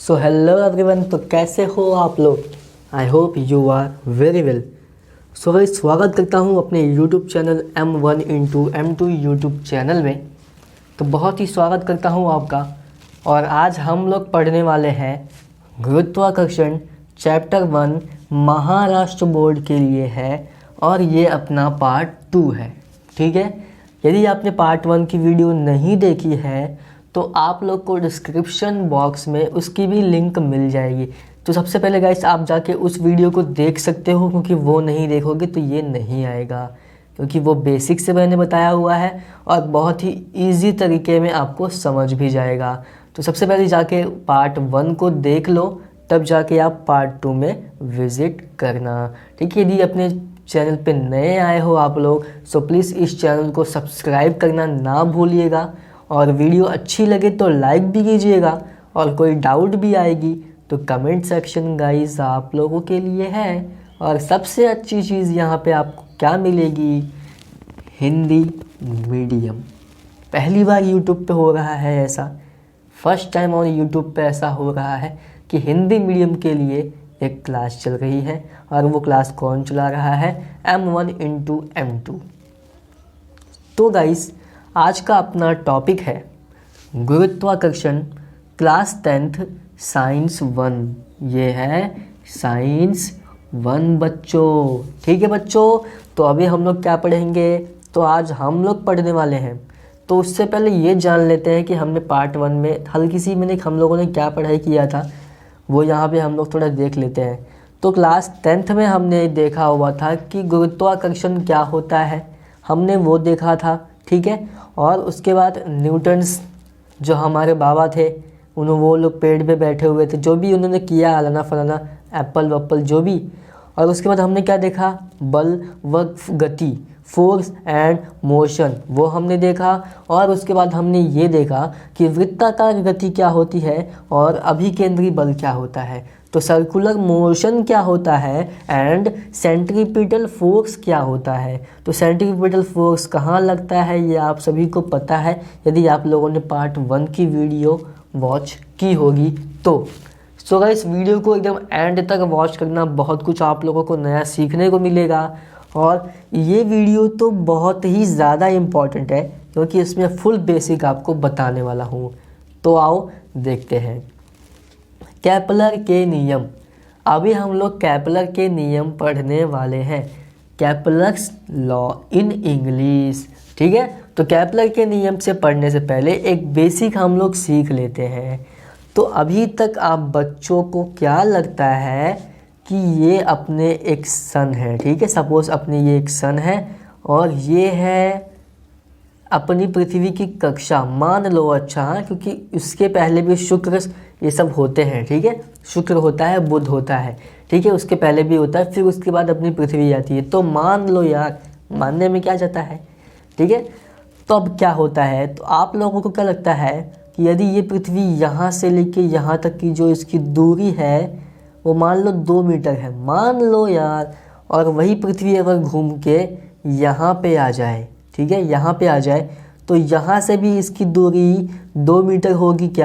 So hello everyone, तो कैसे हो आप लोग। I hope you are very well. So भाई स्वागत करता हूँ अपने YouTube channel M1 into M2 YouTube channel में। तो बहुत ही स्वागत करता हूँ आपका। और आज हम लोग पढ़ने वाले हैं गुरुत्वाकर्षण चैप्टर 1 महाराष्ट्र बोर्ड के लिए है, और ये अपना पार्ट 2 है। ठीक है, यदि आपने पार्ट 1 की वीडियो नहीं देखी है तो आप लोग को डिस्क्रिप्शन बॉक्स में उसकी भी लिंक मिल जाएगी। तो सबसे पहले गाइस आप जाके उस वीडियो को देख सकते हो, क्योंकि वो नहीं देखोगे तो ये नहीं आएगा, क्योंकि वो बेसिक से मैंने बताया हुआ है और बहुत ही इजी तरीके में आपको समझ भी जाएगा। तो सबसे पहले जाके पार्ट 1 को देख लो, तब जाके आप पार्ट 2 में विज़िट करना। ठीक है, यदि अपने चैनल पे नए आए हो आप लोग, सो प्लीज़ इस चैनल को सब्सक्राइब करना ना भूलिएगा, और वीडियो अच्छी लगे तो लाइक भी कीजिएगा, और कोई डाउट भी आएगी तो कमेंट सेक्शन गाइस आप लोगों के लिए है। और सबसे अच्छी चीज़ यहाँ पे आपको क्या मिलेगी, हिंदी मीडियम। पहली बार यूट्यूब पे हो रहा है ऐसा, फर्स्ट टाइम ऑन यूट्यूब पे ऐसा हो रहा है कि हिंदी मीडियम के लिए एक क्लास चल रही है। और वो क्लास कौन चला रहा है, M1 into M2। तो गाइस आज का अपना टॉपिक है गुरुत्वाकर्षण क्लास 10th साइंस 1। ये है साइंस 1 बच्चों। ठीक है बच्चों, तो अभी हम लोग क्या पढ़ेंगे, तो आज हम लोग पढ़ने वाले हैं। तो उससे पहले ये जान लेते हैं कि हमने पार्ट 1 में हल्की सी हम लोगों ने क्या पढ़ाई किया था, वो यहाँ पे हम लोग थोड़ा देख लेते हैं। तो क्लास 10th में हमने देखा हुआ था कि गुरुत्वाकर्षण क्या होता है, हमने वो देखा था। ठीक है, और उसके बाद न्यूटन्स जो हमारे बाबा थे, वो लोग पेड़ पे बैठे हुए थे, जो भी उन्होंने किया अलाना फलाना एप्पल वप्पल जो भी। और उसके बाद हमने क्या देखा, बल व गति, फोर्स एंड मोशन, वो हमने देखा। और उसके बाद हमने ये देखा कि वृत्ताकार गति क्या होती है और अभिकेंद्री बल क्या होता है, तो सर्कुलर मोशन क्या होता है, एंड सेंट्रीपिटल फोर्स क्या होता है। तो सेंट्रीपिटल फोर्स कहाँ लगता है ये आप सभी को पता है, यदि आप लोगों ने पार्ट 1 की वीडियो वॉच की होगी तो। सो गाइस वीडियो को एकदम एंड तक वॉच करना, बहुत कुछ आप लोगों को नया सीखने को मिलेगा। और ये वीडियो तो बहुत ही ज़्यादा इम्पॉर्टेंट है, क्योंकि इसमें फुल बेसिक आपको बताने वाला हूँ। तो आओ देखते हैं केपलर के नियम। अभी हम लोग केपलर के नियम पढ़ने वाले हैं, केपलर्स लॉ इन इंग्लिश। ठीक है, तो केपलर के नियम से पढ़ने से पहले एक बेसिक हम लोग सीख लेते हैं। तो अभी तक आप बच्चों को क्या लगता है कि ये अपने एक सन है। ठीक है, सपोज अपने ये एक सन है और ये है अपनी पृथ्वी की कक्षा, मान लो। अच्छा हाँ, क्योंकि उसके पहले भी शुक्र ये सब होते हैं। ठीक है, शुक्र होता है, बुध होता है, ठीक है, उसके पहले भी होता है, फिर उसके बाद अपनी पृथ्वी आती है। तो मान लो यार, मानने में क्या जाता है। ठीक है, तो अब क्या होता है, तो आप लोगों को क्या लगता है कि यदि ये पृथ्वी यहाँ से लेके यहाँ तक की जो इसकी दूरी है वो मान लो 2 मीटर है, मान लो यार, और वही पृथ्वी अगर घूम के यहाँ पे आ जाए, ठीक है, यहाँ पे आ जाए, तो यहाँ से भी इसकी दूरी 2 मीटर होगी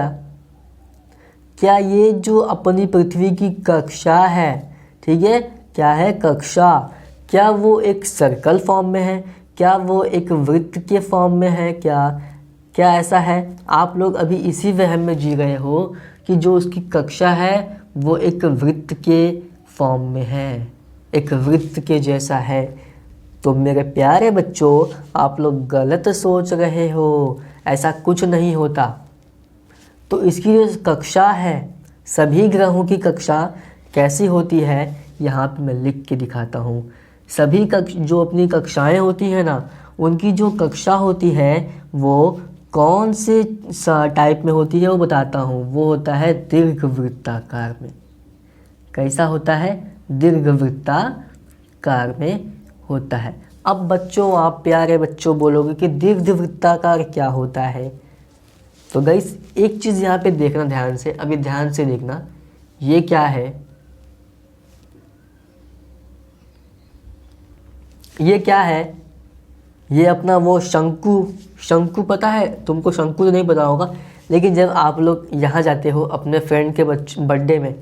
क्या ये जो अपनी पृथ्वी की कक्षा है, ठीक है, क्या है कक्षा, क्या वो एक सर्कल फॉर्म में है, क्या वो एक वृत्त के फॉर्म में है, क्या ऐसा है। आप लोग अभी इसी वहम में जी रहे हो कि जो उसकी कक्षा है वो एक वृत्त के फॉर्म में है, एक वृत्त के जैसा है। तो मेरे प्यारे बच्चों, आप लोग गलत सोच रहे हो, ऐसा कुछ नहीं होता। तो इसकी जो कक्षा है, सभी ग्रहों की कक्षा कैसी होती है, यहाँ पे मैं लिख के दिखाता हूँ। सभी जो अपनी कक्षाएं होती हैं ना, उनकी जो कक्षा होती है वो कौन से टाइप में होती है वो बताता हूँ। वो होता है दीर्घवृत्ताकार में। कैसा होता है, दीर्घवृत्ताकार में होता है। अब बच्चों, आप प्यारे बच्चों बोलोगे कि दीर्घवृत्ताकार क्या होता है। तो गाइस एक चीज़ यहाँ पे देखना ध्यान से, अभी ध्यान से देखना, ये क्या है, ये क्या है, ये अपना वो शंकु पता है तुमको, शंकु तो नहीं पता होगा, लेकिन जब आप लोग यहाँ जाते हो अपने फ्रेंड के बर्थडे में,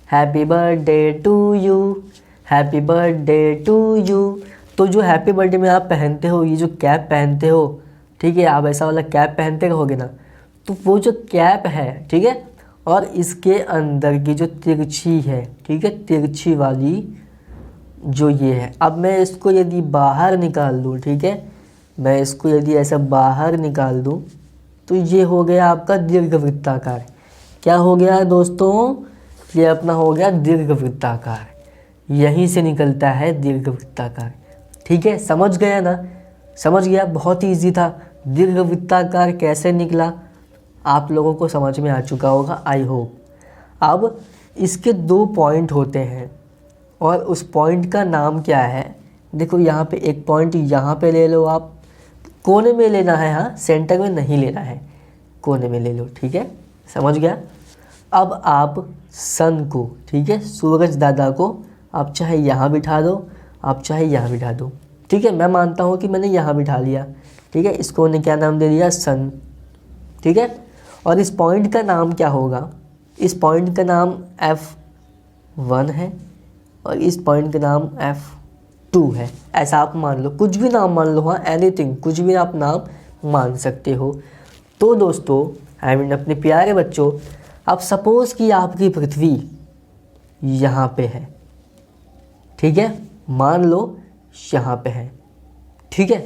happy birthday to you, happy birthday to you, तो जो हैप्पी बर्थडे में आप पहनते हो, ये जो कैप पहनते हो, ठीक है, आप ऐसा वाला कैप पहनते रहोगे ना, तो वो जो कैप है, ठीक है, और इसके अंदर की जो तिरछी है, ठीक है, तिरछी वाली जो ये है, अब मैं इसको यदि बाहर निकाल दूँ, ठीक है, मैं इसको यदि ऐसा बाहर निकाल दूँ तो ये हो गया आपका दीर्घवृत्ताकार। क्या हो गया दोस्तों? ये अपना हो गया दीर्घवृत्ताकार, यहीं से निकलता है दीर्घवृत्ताकार। ठीक है, समझ गया ना? समझ गया, बहुत ही ईजी था। दीर्घवृत्ताकार कैसे निकला आप लोगों को समझ में आ चुका होगा, आई होप। अब इसके 2 पॉइंट होते हैं और उस पॉइंट का नाम क्या है? देखो यहाँ पे एक पॉइंट यहाँ पे ले लो, आप कोने में लेना है, हाँ, सेंटर में नहीं लेना है, कोने में ले लो। ठीक है, समझ गया। अब आप सन को, ठीक है, सूरज दादा को आप चाहे यहाँ बिठा दो, आप चाहे यहाँ बिठा दो। ठीक है, मैं मानता हूँ कि मैंने यहाँ बिठा लिया। ठीक है, इसको ने क्या नाम दे दिया? सन। ठीक है, और इस पॉइंट का नाम क्या होगा? इस पॉइंट का नाम F1 है और इस पॉइंट का नाम F2 है। ऐसा आप मान लो, कुछ भी नाम मान लो, हाँ, एनीथिंग, कुछ भी आप नाम मान सकते हो। तो दोस्तों, अपने प्यारे बच्चों, अब सपोज़ कि आपकी पृथ्वी यहाँ पे है, ठीक है, मान लो यहाँ पे है, ठीक है,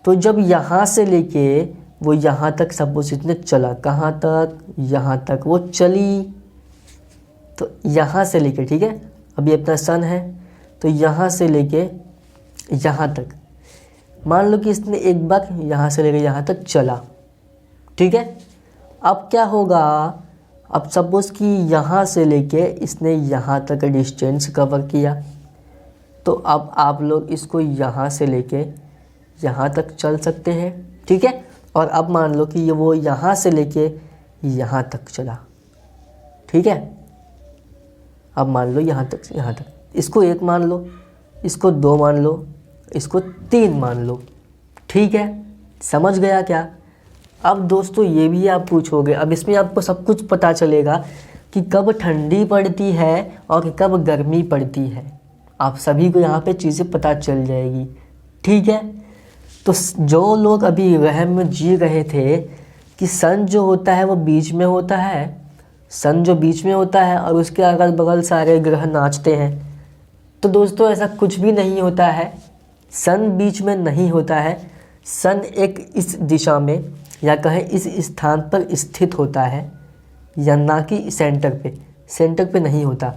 तो जब यहाँ से लेके वो यहाँ तक सपोज इसने चला, कहाँ तक? यहाँ तक वो चली, तो यहाँ से लेके, ठीक है, अभी अपना सन है, तो यहाँ से लेके यहाँ तक मान लो कि इसने एक बार यहाँ से लेके यहाँ तक चला। ठीक है, अब क्या होगा? अब सपोज़ कि यहाँ से लेके इसने यहाँ तक डिस्टेंस कवर किया, तो अब आप लोग इसको यहाँ से लेके यहाँ तक चल सकते हैं। ठीक है, और अब मान लो कि ये वो यहाँ से लेके यहाँ तक चला। ठीक है, अब मान लो यहाँ तक, इसको 1 मान लो, इसको 2 मान लो, इसको 3 मान लो। ठीक है, समझ गया क्या? अब दोस्तों ये भी आप पूछोगे, अब इसमें आपको सब कुछ पता चलेगा कि कब ठंडी पड़ती है और कब गर्मी पड़ती है। आप सभी को यहाँ पे चीज़ें पता चल जाएगी। ठीक है, तो जो लोग अभी वहम में जी रहे थे कि सन जो होता है वो बीच में होता है, सन जो बीच में होता है और उसके अगल बगल सारे ग्रह नाचते हैं, तो दोस्तों ऐसा कुछ भी नहीं होता है। सन बीच में नहीं होता है। सन एक इस दिशा में या कहें इस स्थान पर स्थित होता है, या ना कि सेंटर पे नहीं होता।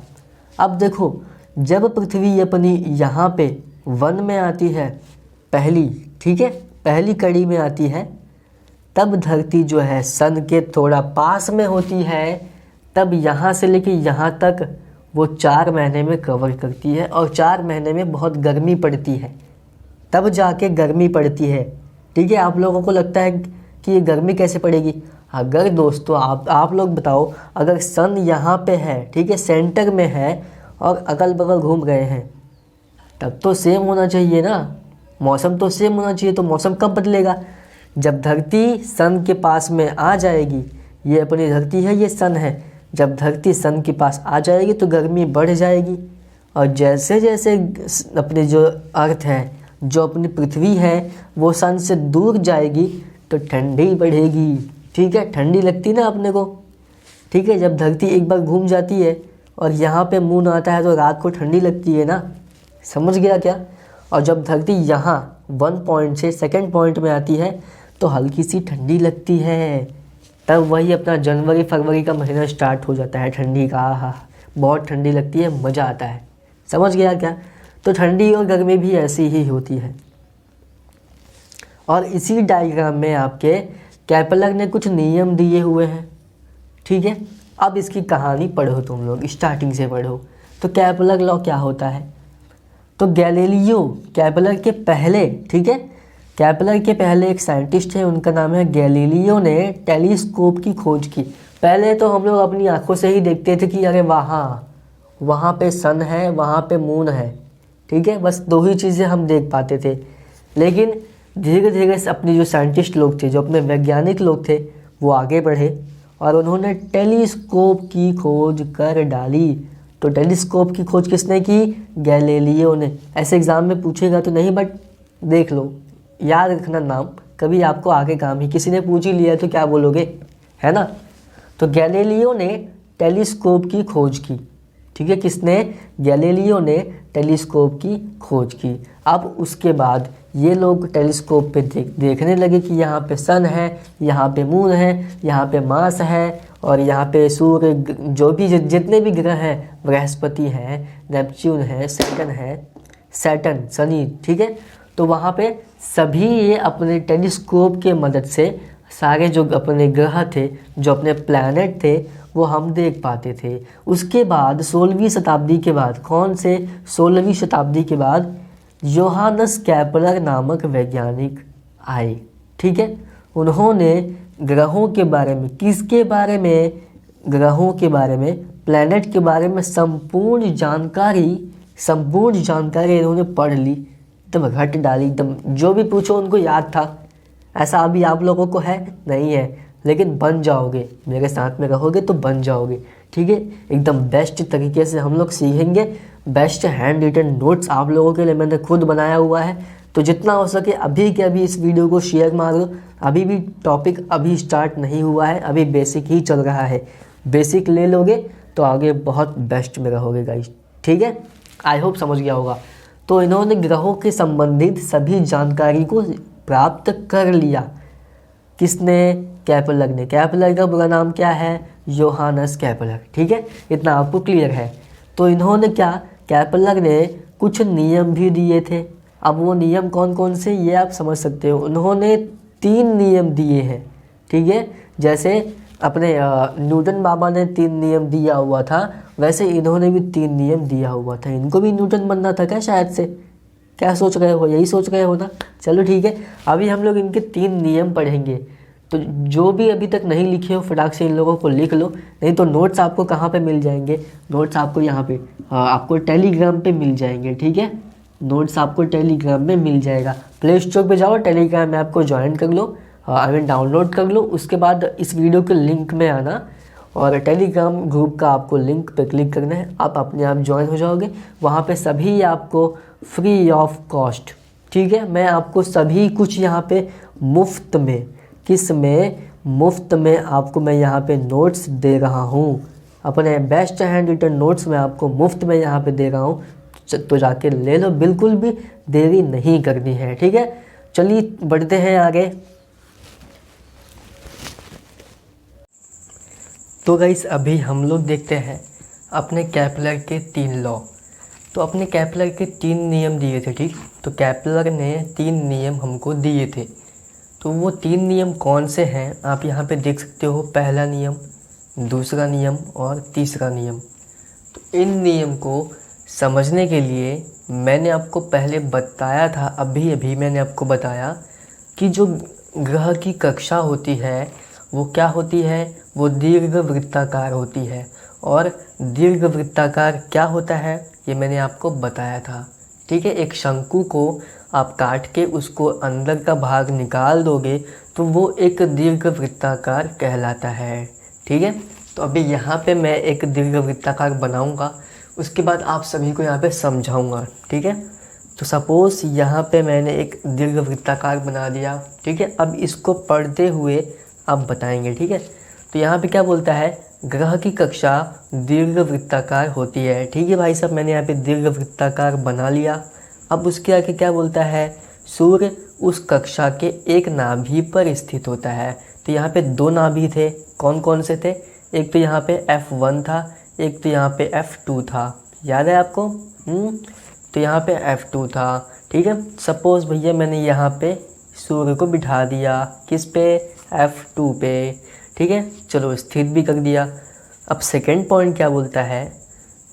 अब देखो, जब पृथ्वी अपनी यहाँ पे 1 में आती है, पहली, ठीक है, पहली कड़ी में आती है, तब धरती जो है सन के थोड़ा पास में होती है, तब यहाँ से लेके यहाँ तक वो 4 महीने में कवर करती है और 4 महीने में बहुत गर्मी पड़ती है, तब जाके गर्मी पड़ती है। ठीक है, आप लोगों को लगता है कि ये गर्मी कैसे पड़ेगी? अगर दोस्तों आप लोग बताओ, अगर सन यहाँ पे है, ठीक है, सेंटर में है और अगल बगल घूम गए हैं, तब तो सेम होना चाहिए ना, मौसम तो सेम होना चाहिए। तो मौसम कब बदलेगा? जब धरती सन के पास में आ जाएगी। ये अपनी धरती है, ये सन है, जब धरती सन के पास आ जाएगी तो गर्मी बढ़ जाएगी, और जैसे जैसे अपनी जो अर्थ है, जो अपनी पृथ्वी है, वो सन से दूर जाएगी तो ठंडी बढ़ेगी। ठीक है, ठंडी लगती ना अपने को। ठीक है, जब धरती एक बार घूम जाती है और यहाँ पे मून आता है तो रात को ठंडी लगती है ना, समझ गया क्या? और जब धरती यहाँ 1 पॉइंट से 2nd पॉइंट में आती है तो हल्की सी ठंडी लगती है, तब वही अपना जनवरी फरवरी का महीना स्टार्ट हो जाता है ठंडी का। आहा, बहुत ठंडी लगती है, मज़ा आता है। समझ गया क्या? तो ठंडी और गर्मी भी ऐसी ही होती है। और इसी डायग्राम में आपके केपलर ने कुछ नियम दिए हुए हैं। ठीक है, अब इसकी कहानी पढ़ो, तुम लोग स्टार्टिंग से पढ़ो। तो केपलर लॉ क्या होता है? तो गैलीलियो केपलर के पहले, ठीक है, केपलर के पहले एक साइंटिस्ट है, उनका नाम है गैलीलियो, ने टेलीस्कोप की खोज की। पहले तो हम लोग अपनी आंखों से ही देखते थे कि अरे वहाँ पे सन है, वहाँ पे मून है, ठीक है, बस 2 ही चीज़ें हम देख पाते थे। लेकिन धीरे धीरे अपने जो साइंटिस्ट लोग थे, जो अपने वैज्ञानिक लोग थे, वो आगे बढ़े और उन्होंने टेलीस्कोप की खोज कर डाली। तो टेलीस्कोप की खोज किसने की? गैलीलियो ने। ऐसे एग्ज़ाम में पूछेगा तो नहीं, बट देख लो, याद रखना नाम, कभी आपको आगे काम ही, किसी ने पूछ ही लिया तो क्या बोलोगे, है ना। तो गैलीलियो ने टेलीस्कोप की खोज की, ठीक है। किसने? गैलीलियो ने टेलीस्कोप की खोज की। अब उसके बाद ये लोग टेलीस्कोप पे देखने लगे कि यहाँ पे सन है, यहाँ पे मून है, यहाँ पे मार्स है, और यहाँ पे सूर्य, जो भी जितने भी ग्रह हैं, बृहस्पति है, नेपच्यून है, सैटर्न, शनि, ठीक है। तो वहाँ पे सभी ये अपने टेलीस्कोप के मदद से सारे जो अपने ग्रह थे, जो अपने प्लैनेट थे, वो हम देख पाते थे। उसके बाद 16वीं शताब्दी के बाद, कौन से 16वीं शताब्दी के बाद योहानस केपलर नामक वैज्ञानिक आए, ठीक है। उन्होंने ग्रहों के बारे में, किसके बारे में? ग्रहों के बारे में, प्लैनेट के बारे में संपूर्ण जानकारी इन्होंने पढ़ ली, एकदम घट डाली, एकदम जो भी पूछो उनको याद था। ऐसा अभी आप लोगों को है नहीं है, लेकिन बन जाओगे, मेरे साथ में रहोगे तो बन जाओगे, ठीक है। एकदम बेस्ट तरीके से हम लोग सीखेंगे। बेस्ट हैंड रिटन नोट्स आप लोगों के लिए मैंने खुद बनाया हुआ है। तो जितना हो सके अभी के अभी इस वीडियो को शेयर मार दो। अभी भी टॉपिक अभी स्टार्ट नहीं हुआ है, अभी बेसिक ही चल रहा है। बेसिक ले लोगे तो आगे बहुत बेस्ट में रहोगे गाइस, ठीक है। आई होप समझ गया होगा। तो इन्होंने ग्रहों के संबंधित सभी जानकारी को प्राप्त कर लिया। किसने? केपलर ने। केपलर का पूरा नाम क्या है? योहानस केपलर, ठीक है। इतना आपको क्लियर है। तो इन्होंने क्या, केपलर ने कुछ नियम भी दिए थे। अब वो नियम कौन कौन से, ये आप समझ सकते हो। उन्होंने 3 नियम दिए हैं, ठीक है। जैसे अपने न्यूटन बाबा ने 3 नियम दिया हुआ था, वैसे इन्होंने भी 3 नियम दिया हुआ था। इनको भी न्यूटन बनना था क्या शायद से? क्या सोच रहे हो? यही सोच रहे हो ना? चलो ठीक है, अभी हम लोग इनके 3 नियम पढ़ेंगे। तो जो भी अभी तक नहीं लिखे हो फटाक से इन लोगों को लिख लो, नहीं तो नोट्स आपको कहाँ पे मिल जाएंगे? नोट्स आपको यहाँ पे आपको टेलीग्राम पे मिल जाएंगे, ठीक है। नोट्स आपको टेलीग्राम में मिल जाएगा। प्ले स्टोर पे जाओ, टेलीग्राम ऐप को ज्वाइन कर लो, डाउनलोड कर लो। उसके बाद इस वीडियो के लिंक में आना और टेलीग्राम ग्रुप का आपको लिंक पे क्लिक करना है, आप अपने आप ज्वाइन हो जाओगे। वहाँ पे सभी आपको फ्री ऑफ कॉस्ट, ठीक है। मैं आपको सभी कुछ यहाँ पे मुफ्त में, किस में? मुफ्त में आपको मैं यहाँ पे नोट्स दे रहा हूँ। अपने बेस्ट हैंड रिटन नोट्स में आपको मुफ्त में यहाँ पे दे रहा हूँ, तो जाके ले लो, बिल्कुल भी देरी नहीं करनी है, ठीक है। चलिए बढ़ते हैं आगे। तो गाइस अभी हम लोग देखते हैं अपने केपलर के 3 लॉ। तो अपने केपलर के 3 नियम दिए थे, ठीक। तो केपलर ने 3 नियम हमको दिए थे। तो वो 3 नियम कौन से हैं आप यहाँ पे देख सकते हो। पहला नियम, दूसरा नियम और तीसरा नियम। तो इन नियम को समझने के लिए मैंने आपको पहले बताया था, अभी मैंने आपको बताया कि जो ग्रह की कक्षा होती है वो क्या होती है? वो दीर्घवृत्ताकार होती है। और दीर्घवृत्ताकार क्या होता है ये मैंने आपको बताया था, ठीक है। एक शंकु को आप काट के उसको अंदर का भाग निकाल दोगे तो वो एक दीर्घवृत्ताकार कहलाता है, ठीक है। तो अभी यहाँ पे मैं एक दीर्घवृत्ताकार बनाऊँगा, उसके बाद आप सभी को यहाँ पे समझाऊँगा, ठीक है। तो सपोज़ यहाँ पे मैंने एक दीर्घवृत्ताकार बना दिया, ठीक है। अब इसको पढ़ते हुए आप बताएंगे, ठीक है। तो यहाँ पे क्या बोलता है? ग्रह की कक्षा दीर्घवृत्ताकार होती है, ठीक है भाई साहब। मैंने यहाँ पे दीर्घवृत्ताकार बना लिया। अब उसके आगे क्या बोलता है? सूर्य उस कक्षा के एक नाभि पर स्थित होता है। तो यहाँ पे 2 नाभि थे, कौन कौन से थे? एक तो यहाँ पे F1 था, एक तो यहाँ पे F2 था, याद है आपको? तो यहाँ पे F2 था, ठीक है। सपोज़ भैया मैंने यहाँ पे सूर्य को बिठा दिया, किस पे? F2 पे, ठीक है। चलो स्थित भी कर दिया। अब सेकंड पॉइंट क्या बोलता है?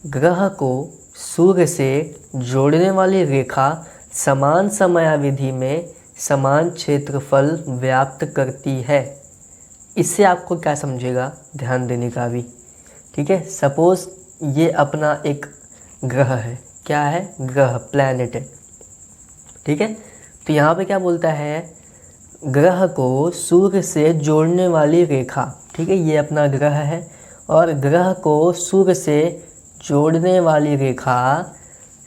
ग्रह को सूर्य से जोड़ने वाली रेखा समान समयावधि में समान क्षेत्रफल व्याप्त करती है। इससे आपको क्या समझेगा, ध्यान देने का भी, ठीक है। सपोज़ ये अपना एक ग्रह है, क्या है? ग्रह, प्लैनेट है, ठीक है। तो यहाँ पे क्या बोलता है? ग्रह को सूर्य से जोड़ने वाली रेखा, ठीक है, ये अपना ग्रह है और ग्रह को सूर्य से जोड़ने वाली रेखा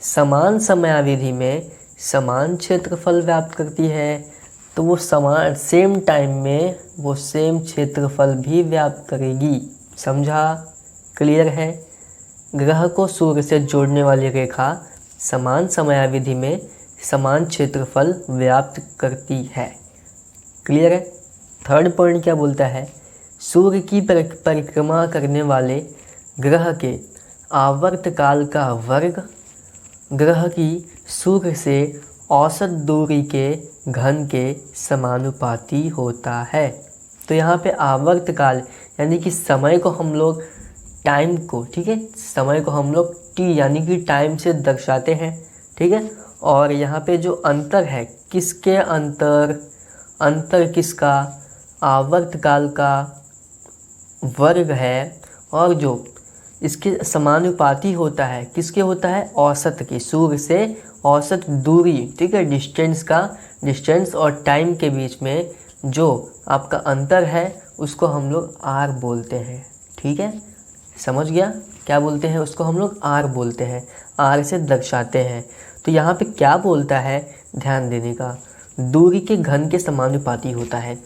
समान समयावधि में समान क्षेत्रफल व्याप्त करती है, तो वो समान सेम टाइम में वो सेम क्षेत्रफल भी व्याप्त करेगी। समझा? क्लियर है? ग्रह को सूर्य से जोड़ने वाली रेखा समान समयावधि में समान क्षेत्रफल व्याप्त करती है। क्लियर है? थर्ड पॉइंट क्या बोलता है? सूर्य की परिक्रमा करने वाले ग्रह के आवर्तकाल का वर्ग ग्रह की सूर्य से औसत दूरी के घन के समानुपाती होता है। तो यहाँ पे आवर्तकाल यानी कि समय को हम लोग टाइम को, ठीक है, समय को हम लोग टी यानी कि टाइम से दर्शाते हैं, ठीक है। और यहाँ पे जो अंतर है, किसके अंतर किसका? आवर्तकाल का वर्ग है, और जो इसके समानुपाती होता है किसके होता है? औसत की, सूर्य से औसत दूरी, ठीक है, डिस्टेंस और टाइम के बीच में जो आपका अंतर है उसको हम लोग आर बोलते हैं, ठीक है। समझ गया? क्या बोलते हैं उसको? हम लोग आर बोलते हैं, आर से दर्शाते हैं। तो यहाँ पे क्या बोलता है, ध्यान देने का, दूरी के घन के समानुपाती होता है।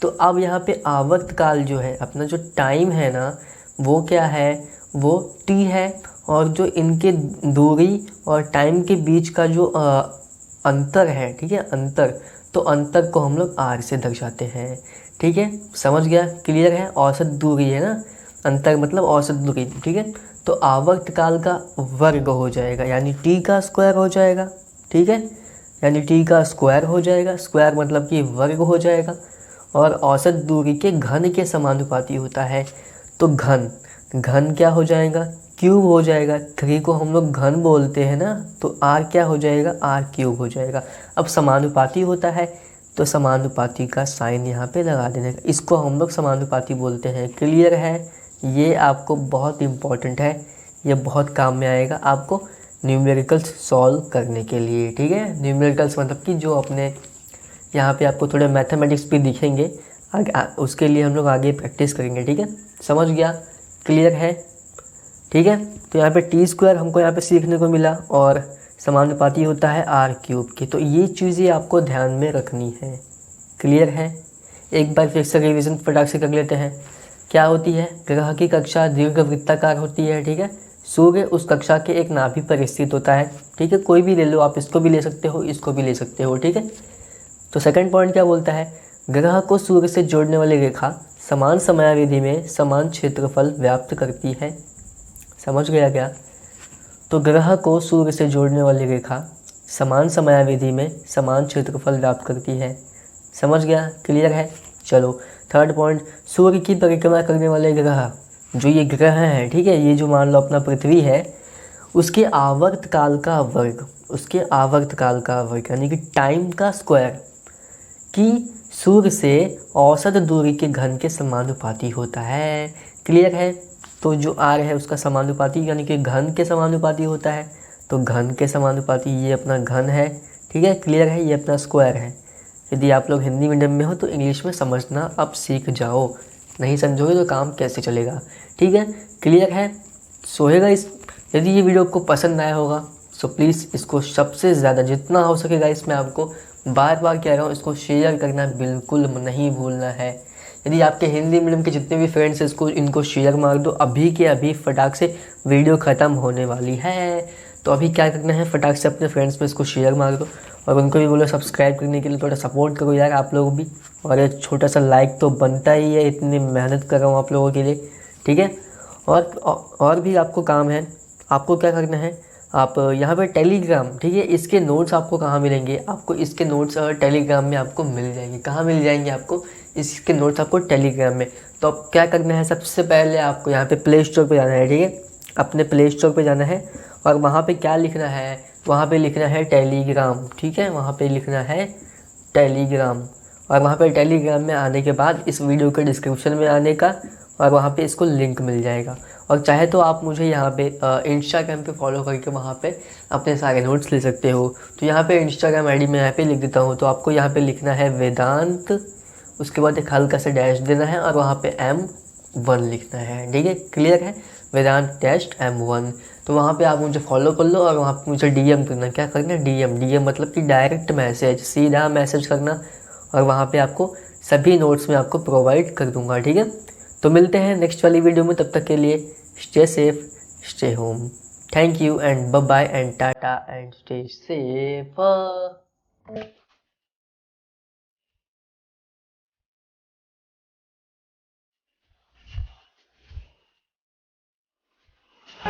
तो अब यहाँ पे आवर्तकाल जो है, अपना जो टाइम है ना, वो क्या है? वो टी है, और जो इनके दूरी और टाइम के बीच का जो अंतर है, ठीक है, अंतर, तो अंतर को हम लोग आर से दर्शाते हैं, ठीक है। समझ गया? क्लियर है? औसत दूरी है ना, अंतर मतलब औसत दूरी, ठीक है। तो आवर्तकाल का वर्ग हो जाएगा, यानी टी का स्क्वायर हो जाएगा, ठीक है, यानी टी का स्क्वायर हो जाएगा, स्क्वायर मतलब कि वर्ग हो जाएगा, और औसत दूरी के घन के समानुपाती होता है। तो घन क्या हो जाएगा? क्यूब हो जाएगा। 3 को हम लोग घन बोलते हैं ना, तो आर क्या हो जाएगा? आर क्यूब हो जाएगा। अब समानुपाती होता है तो समानुपाती का साइन यहाँ पे लगा देने का, इसको हम लोग समानुपाती बोलते हैं। क्लियर है? ये आपको बहुत इम्पॉर्टेंट है, ये बहुत काम में आएगा आपको न्यूमेरिकल्स सॉल्व करने के लिए, ठीक है। न्यूमेरिकल्स मतलब कि जो अपने यहाँ पे आपको थोड़े मैथमेटिक्स भी दिखेंगे, उसके लिए हम लोग आगे प्रैक्टिस करेंगे, ठीक है। समझ गया? क्लियर है? ठीक है। तो यहाँ पे टी स्क्वायर हमको यहाँ पे सीखने को मिला, और समानुपाती होता है आर क्यूब की। तो ये चीज़ें आपको ध्यान में रखनी है। क्लियर है? एक बार फिर से रिविज़न फटाक से कर लेते हैं। क्या होती है? ग्रह की कक्षा दीर्घवृत्ताकार होती है, ठीक है। सूर्य उस कक्षा के एक नाभि पर स्थित होता है, ठीक है। कोई भी ले लो आप, इसको भी ले सकते हो, इसको भी ले सकते हो, ठीक है। तो सेकंड पॉइंट क्या बोलता है? ग्रह को सूर्य से जोड़ने वाली रेखा समान समयावधि में समान क्षेत्रफल व्याप्त करती है। समझ गया क्या? तो ग्रह को सूर्य से जोड़ने वाली रेखा समान समयावधि में समान क्षेत्रफल व्याप्त करती है। समझ गया? क्लियर है? चलो थर्ड पॉइंट, सूर्य की परिक्रमा करने वाले ग्रह, जो ये ग्रह हैं, ठीक है, ये जो मान लो अपना पृथ्वी है, उसके आवर्तकाल का वर्ग यानी कि टाइम का स्क्वायर कि सूर्य से औसत दूरी के घन के समानुपाती होता है। क्लियर है? तो जो आर है उसका समानुपाती यानी कि घन के समानुपाती होता है, तो घन के समानुपाती ये अपना घन है, ठीक है। क्लियर है? ये अपना स्क्वायर है। यदि आप लोग हिंदी मीडियम में हो तो इंग्लिश में समझना अब सीख जाओ, नहीं समझोगे तो काम कैसे चलेगा, ठीक है। क्लियर है? सोएगा इस, यदि ये वीडियो आपको पसंद आया होगा सो प्लीज़ इसको सबसे ज़्यादा जितना हो सकेगा, इसमें आपको बार बार कह रहा हूँ, इसको शेयर करना बिल्कुल नहीं भूलना है। यदि आपके हिंदी मीडियम के जितने भी फ्रेंड्स हैं इनको शेयर मार दो, अभी के अभी फटाक से वीडियो ख़त्म होने वाली है। तो अभी क्या करना है, फटाक से अपने फ्रेंड्स में इसको शेयर मार दो, और उनको भी बोलो सब्सक्राइब करने के लिए, थोड़ा सपोर्ट करो यार आप लोग भी, और एक छोटा सा लाइक तो बनता ही है, इतनी मेहनत कर रहा हूँ आप लोगों के लिए, ठीक है। और भी आपको काम है, आपको क्या करना है, आप यहाँ पे टेलीग्राम, ठीक है, इसके नोट्स आपको कहाँ मिलेंगे? आपको इसके नोट्स टेलीग्राम में आपको मिल जाएंगे। कहाँ मिल जाएंगे आपको? इसके नोट्स आपको टेलीग्राम में। तो अब क्या करना है, सबसे पहले आपको यहाँ पे प्ले स्टोर पे जाना है, ठीक है, अपने प्ले स्टोर पे जाना है, और वहाँ पे क्या लिखना है, वहाँ पे लिखना है टेलीग्राम, ठीक है, वहाँ पे लिखना है टेलीग्राम। और वहाँ पे टेलीग्राम में आने के बाद इस वीडियो के डिस्क्रिप्शन में आने का, और वहाँ पे इसको लिंक मिल जाएगा, और चाहे तो आप मुझे यहाँ पे इंस्टाग्राम पे फॉलो करके वहाँ पे अपने सारे नोट्स ले सकते हो। तो यहाँ पे इंस्टाग्राम आईडी मैं यहाँ पे लिख देता हूँ। तो आपको यहाँ पे लिखना है वेदांत, उसके बाद एक हल्का सा डैश देना है और वहाँ पे M1 लिखना है। ठीक है, क्लियर है, वेदांत डैश M1। तो वहाँ पे आप मुझे फॉलो कर लो और वहाँ पे मुझे DM करना। क्या करना है, DM मतलब कि डायरेक्ट मैसेज, सीधा मैसेज करना, और वहाँ पे आपको सभी नोट्स में आपको प्रोवाइड कर दूँगा। ठीक है, तो मिलते हैं नेक्स्ट वाली वीडियो में। तब तक के लिए stay safe, stay home. Thank you and bye bye and tata and stay safe.